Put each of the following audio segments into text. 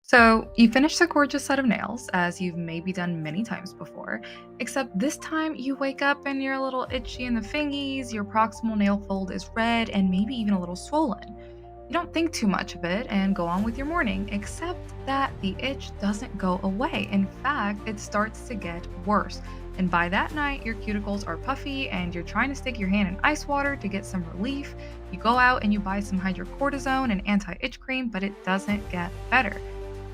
So, you finish the gorgeous set of nails, as you've maybe done many times before, except this time you wake up and you're a little itchy in the fingies, your proximal nail fold is red, and maybe even a little swollen. You don't think too much of it and go on with your morning, except that the itch doesn't go away. In fact, it starts to get worse. And by that night, your cuticles are puffy and you're trying to stick your hand in ice water to get some relief. You go out and you buy some hydrocortisone and anti itch cream, but it doesn't get better.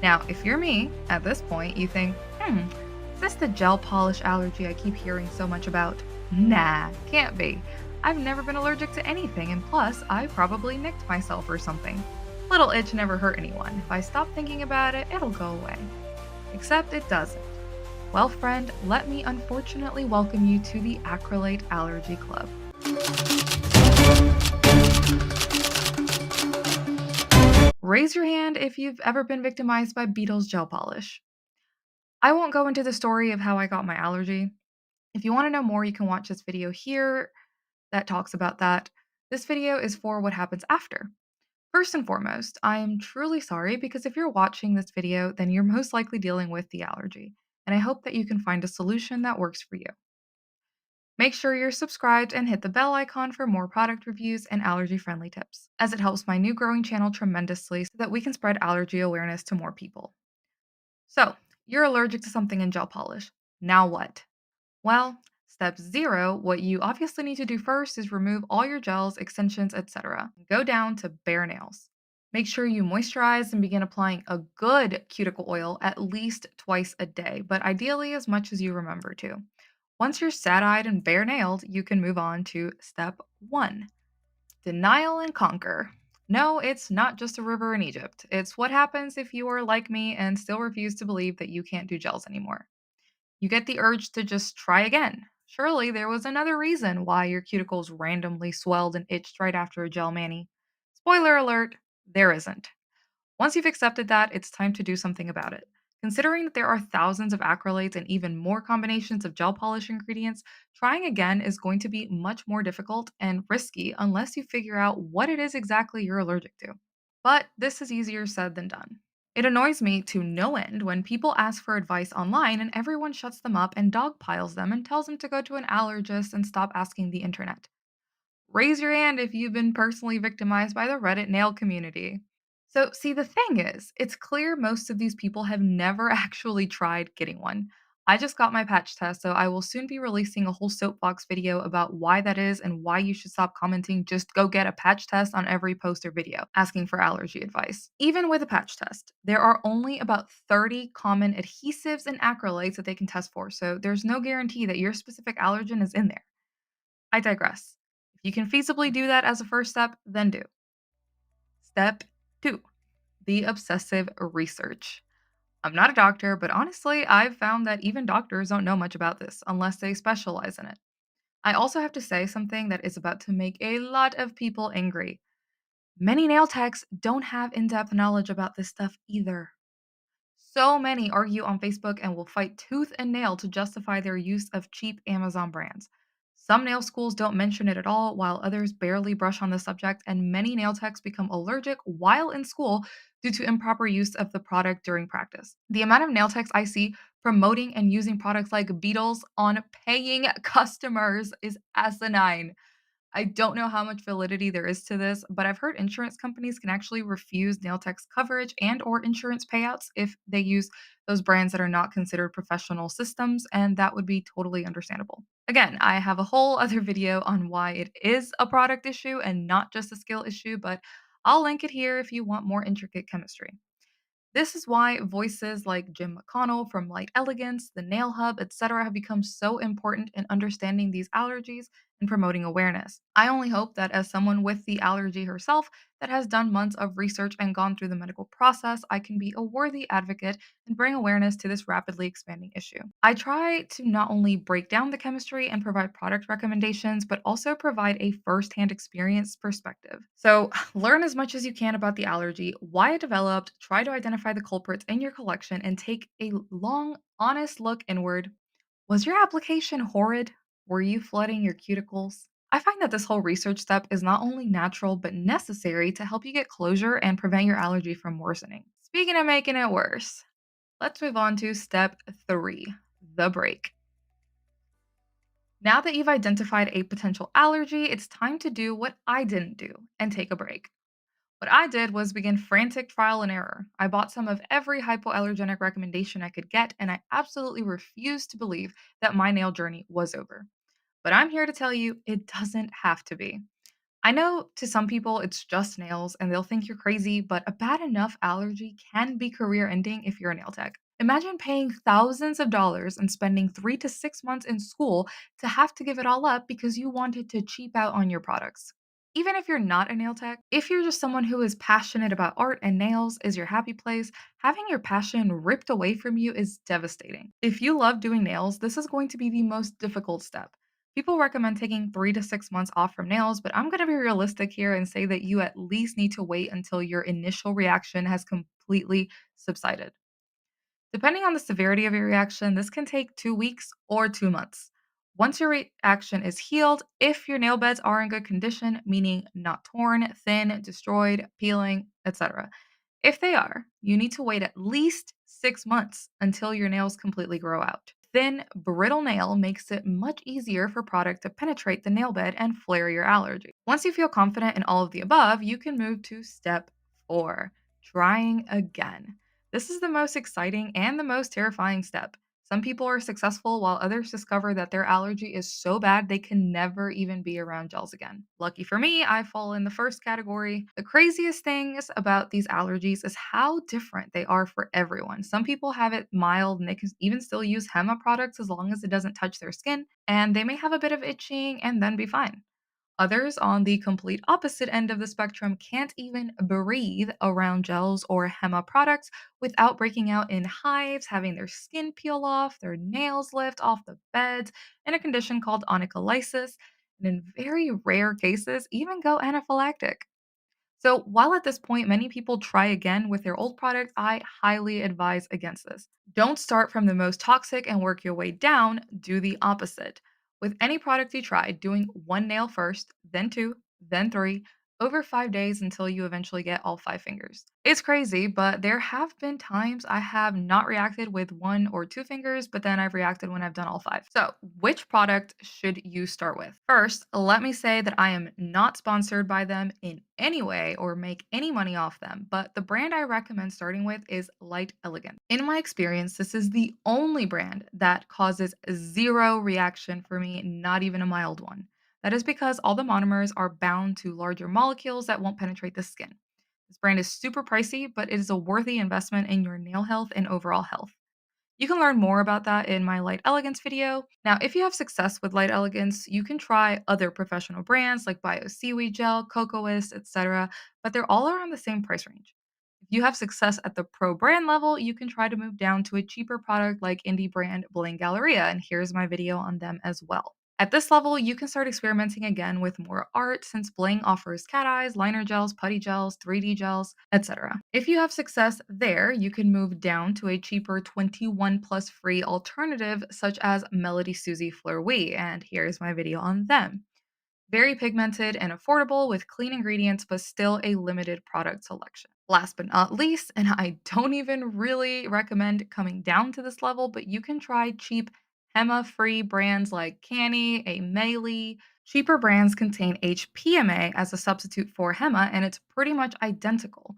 Now, if you're me, at this point, you think, is this the gel polish allergy I keep hearing so much about? Nah, can't be. I've never been allergic to anything, and plus, I probably nicked myself or something. Little itch never hurt anyone. If I stop thinking about it, it'll go away. Except it doesn't. Well, friend, let me unfortunately welcome you to the Acrylate Allergy Club. Raise your hand if you've ever been victimized by Beetle's gel polish. I won't go into the story of how I got my allergy. If you want to know more, you can watch this video here that talks about that. This video is for what happens after. First and foremost, I am truly sorry because if you're watching this video, then you're most likely dealing with the allergy, and I hope that you can find a solution that works for you. Make sure you're subscribed and hit the bell icon for more product reviews and allergy friendly tips, as it helps my new growing channel tremendously so that we can spread allergy awareness to more people. So, you're allergic to something in gel polish. Now what? Well, step zero, what you obviously need to do first is remove all your gels, extensions, etc. Go down to bare nails. Make sure you moisturize and begin applying a good cuticle oil at least twice a day, but ideally as much as you remember to. Once you're sad eyed and bare nailed, you can move on to step one, denial and conquer. No, it's not just a river in Egypt. It's what happens if you are like me and still refuse to believe that you can't do gels anymore. You get the urge to just try again. Surely there was another reason why your cuticles randomly swelled and itched right after a gel mani. Spoiler alert, there isn't. Once you've accepted that, it's time to do something about it. Considering that there are thousands of acrylates and even more combinations of gel polish ingredients, trying again is going to be much more difficult and risky unless you figure out what it is exactly you're allergic to. But this is easier said than done. It annoys me to no end when people ask for advice online and everyone shuts them up and dogpiles them and tells them to go to an allergist and stop asking the internet. Raise your hand if you've been personally victimized by the Reddit nail community. So, see, the thing is, it's clear most of these people have never actually tried getting one. I just got my patch test, so I will soon be releasing a whole soapbox video about why that is and why you should stop commenting just go get a patch test on every post or video asking for allergy advice. Even with a patch test, there are only about 30 common adhesives and acrylates that they can test for, so there's no guarantee that your specific allergen is in there. I digress. If you can feasibly do that as a first step, then do. Step 2, the obsessive research. I'm not a doctor, but honestly, I've found that even doctors don't know much about this unless they specialize in it. I also have to say something that is about to make a lot of people angry. Many nail techs don't have in depth knowledge about this stuff either. So many argue on Facebook and will fight tooth and nail to justify their use of cheap Amazon brands. Some nail schools don't mention it at all, while others barely brush on the subject, and many nail techs become allergic while in school due to improper use of the product during practice. The amount of nail techs I see promoting and using products like Beetles on paying customers is asinine. I don't know how much validity there is to this, but I've heard insurance companies can actually refuse nail tech's coverage and or insurance payouts if they use those brands that are not considered professional systems, and that would be totally understandable. Again, I have a whole other video on why it is a product issue and not just a skill issue, but I'll link it here if you want more intricate chemistry. This is why voices like Jim McConnell from Light Elegance, the Nail Hub, etc., have become so important in understanding these allergies and promoting awareness. I only hope that as someone with the allergy herself that has done months of research and gone through the medical process, I can be a worthy advocate and bring awareness to this rapidly expanding issue. I try to not only break down the chemistry and provide product recommendations, but also provide a first-hand experience perspective. So, learn as much as you can about the allergy, why it developed, try to identify the culprits in your collection, and take a long, honest look inward. Was your application horrid? Were you flooding your cuticles? I find that this whole research step is not only natural but necessary to help you get closure and prevent your allergy from worsening. Speaking of making it worse, let's move on to step three, the break. Now that you've identified a potential allergy, it's time to do what I didn't do and take a break. What I did was begin frantic trial and error. I bought some of every hypoallergenic recommendation I could get, and I absolutely refused to believe that my nail journey was over. But I'm here to tell you it doesn't have to be. I know to some people it's just nails and they'll think you're crazy, but a bad enough allergy can be career ending if you're a nail tech. Imagine paying thousands of dollars and spending 3 to 6 months in school to have to give it all up because you wanted to cheap out on your products. Even if you're not a nail tech, if you're just someone who is passionate about art and nails is your happy place, having your passion ripped away from you is devastating. If you love doing nails, this is going to be the most difficult step. People recommend taking 3 to 6 months off from nails, but I'm going to be realistic here and say that you at least need to wait until your initial reaction has completely subsided. Depending on the severity of your reaction, this can take 2 weeks or 2 months. Once your reaction is healed, if your nail beds are in good condition, meaning not torn, thin, destroyed, peeling, etc., if they are, you need to wait at least 6 months until your nails completely grow out. Thin, brittle nail makes it much easier for product to penetrate the nail bed and flare your allergy. Once you feel confident in all of the above, you can move to step four, trying again. This is the most exciting and the most terrifying step. Some people are successful while others discover that their allergy is so bad they can never even be around gels again. Lucky for me, I fall in the first category. The craziest things about these allergies is how different they are for everyone. Some people have it mild and they can even still use HEMA products as long as it doesn't touch their skin, and they may have a bit of itching and then be fine. Others on the complete opposite end of the spectrum can't even breathe around gels or HEMA products without breaking out in hives, having their skin peel off, their nails lift off the beds, in a condition called onycholysis, and in very rare cases, even go anaphylactic. So, while at this point many people try again with their old product, I highly advise against this. Don't start from the most toxic and work your way down, do the opposite. With any product you try, doing one nail first, then two, then three, over 5 days until you eventually get all 5 fingers. It's crazy, but there have been times I have not reacted with 1 or 2 fingers, but then I've reacted when I've done all five. So, which product should you start with? First, let me say that I am not sponsored by them in any way or make any money off them, but the brand I recommend starting with is Light Elegant. In my experience, this is the only brand that causes zero reaction for me, not even a mild one. That is because all the monomers are bound to larger molecules that won't penetrate the skin. This brand is super pricey, but it is a worthy investment in your nail health and overall health. You can learn more about that in my Light Elegance video. Now, if you have success with Light Elegance, you can try other professional brands like Bio Seaweed Gel, Cocoist, etc., but they're all around the same price range. If you have success at the pro brand level, you can try to move down to a cheaper product like indie brand Bling Galleria, and here's my video on them as well. At this level, you can start experimenting again with more art since Bling offers cat eyes, liner gels, putty gels, 3D gels, etc. If you have success there, you can move down to a cheaper 21 plus free alternative such as Melody Susie Fleur Oui, and here's my video on them. Very pigmented and affordable with clean ingredients, but still a limited product selection. Last but not least, and I don't even really recommend coming down to this level, but you can try cheap HEMA free brands like Canny, a Meili. Cheaper brands contain HPMA as a substitute for HEMA, and it's pretty much identical.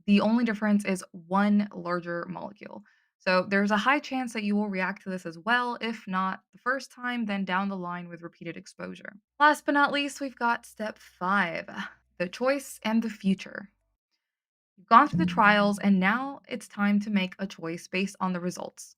The only difference is one larger molecule. So there's a high chance that you will react to this as well, if not the first time, then down the line with repeated exposure. Last but not least, we've got step five, the choice and the future. You've gone through the trials, and now it's time to make a choice based on the results.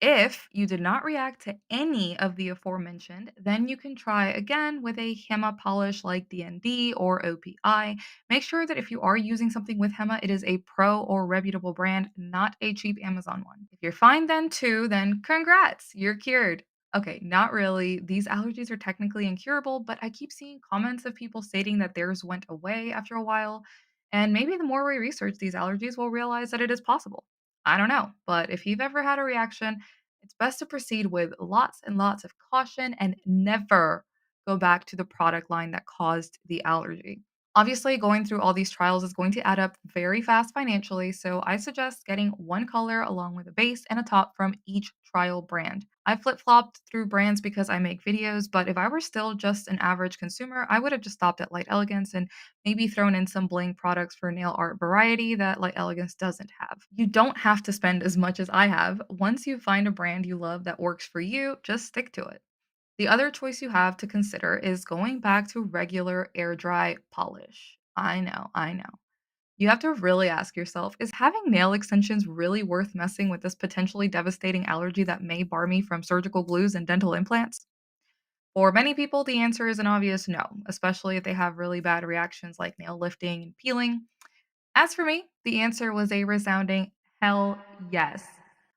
If you did not react to any of the aforementioned, then you can try again with a HEMA polish like DND or OPI. Make sure that if you are using something with HEMA, it is a pro or reputable brand, not a cheap Amazon one. If you're fine then too, then congrats, you're cured. Okay, not really. These allergies are technically incurable, but I keep seeing comments of people stating that theirs went away after a while. And maybe the more we research these allergies, we'll realize that it is possible. I don't know, but if you've ever had a reaction, it's best to proceed with lots and lots of caution and never go back to the product line that caused the allergy. Obviously, going through all these trials is going to add up very fast financially, so I suggest getting one color along with a base and a top from each trial brand. I flip flopped through brands because I make videos, but if I were still just an average consumer, I would have just stopped at Light Elegance and maybe thrown in some bling products for nail art variety that Light Elegance doesn't have. You don't have to spend as much as I have. Once you find a brand you love that works for you, just stick to it. The other choice you have to consider is going back to regular air dry polish. I know. You have to really ask yourself, is having nail extensions really worth messing with this potentially devastating allergy that may bar me from surgical glues and dental implants? For many people, the answer is an obvious no, especially if they have really bad reactions like nail lifting and peeling. As for me, the answer was a resounding hell yes.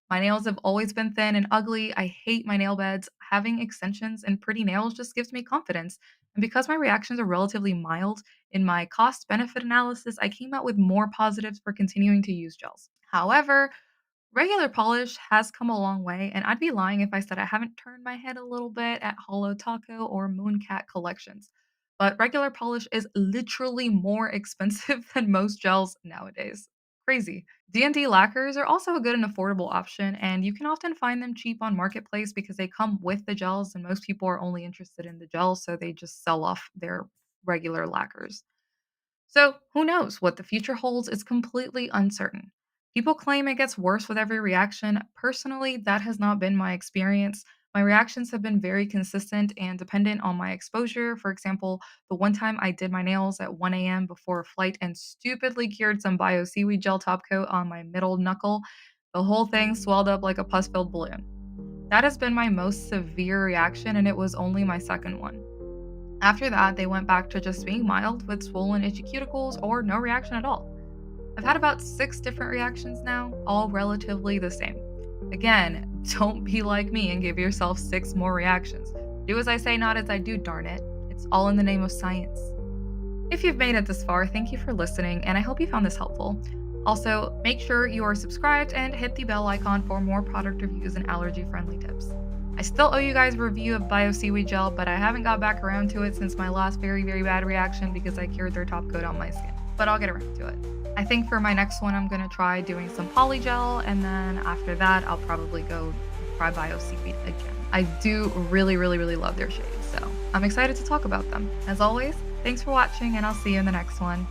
My nails have always been thin and ugly. I hate my nail beds. Having extensions and pretty nails just gives me confidence. And because my reactions are relatively mild, in my cost benefit analysis, I came out with more positives for continuing to use gels. However, regular polish has come a long way, and I'd be lying if I said I haven't turned my head a little bit at Holo Taco or Mooncat collections. But regular polish is literally more expensive than most gels nowadays. Crazy. D&D lacquers are also a good and affordable option, and you can often find them cheap on Marketplace because they come with the gels, and most people are only interested in the gels, so they just sell off their regular lacquers. So, who knows what the future holds is completely uncertain. People claim it gets worse with every reaction. Personally, that has not been my experience. My reactions have been very consistent and dependent on my exposure. For example, the one time I did my nails at 1 a.m. before a flight and stupidly cured some bio seaweed gel top coat on my middle knuckle, the whole thing swelled up like a pus filled balloon. That has been my most severe reaction, and it was only my second one. After that, they went back to just being mild with swollen, itchy cuticles or no reaction at all. I've had about 6 different reactions now, all relatively the same. Again, don't be like me and give yourself 6 more reactions. Do as I say, not as I do, darn it. It's all in the name of science. If you've made it this far, thank you for listening, and I hope you found this helpful. Also, make sure you are subscribed and hit the bell icon for more product reviews and allergy friendly tips. I still owe you guys a review of Bio Seaweed Gel, but I haven't got back around to it since my last very, very bad reaction because I cured their top coat on my skin. But I'll get around to it. I think for my next one, I'm going to try doing some polygel, and then after that, I'll probably go try Bio Seaweed again. I do really, really, really love their shades, so I'm excited to talk about them. As always, thanks for watching, and I'll see you in the next one.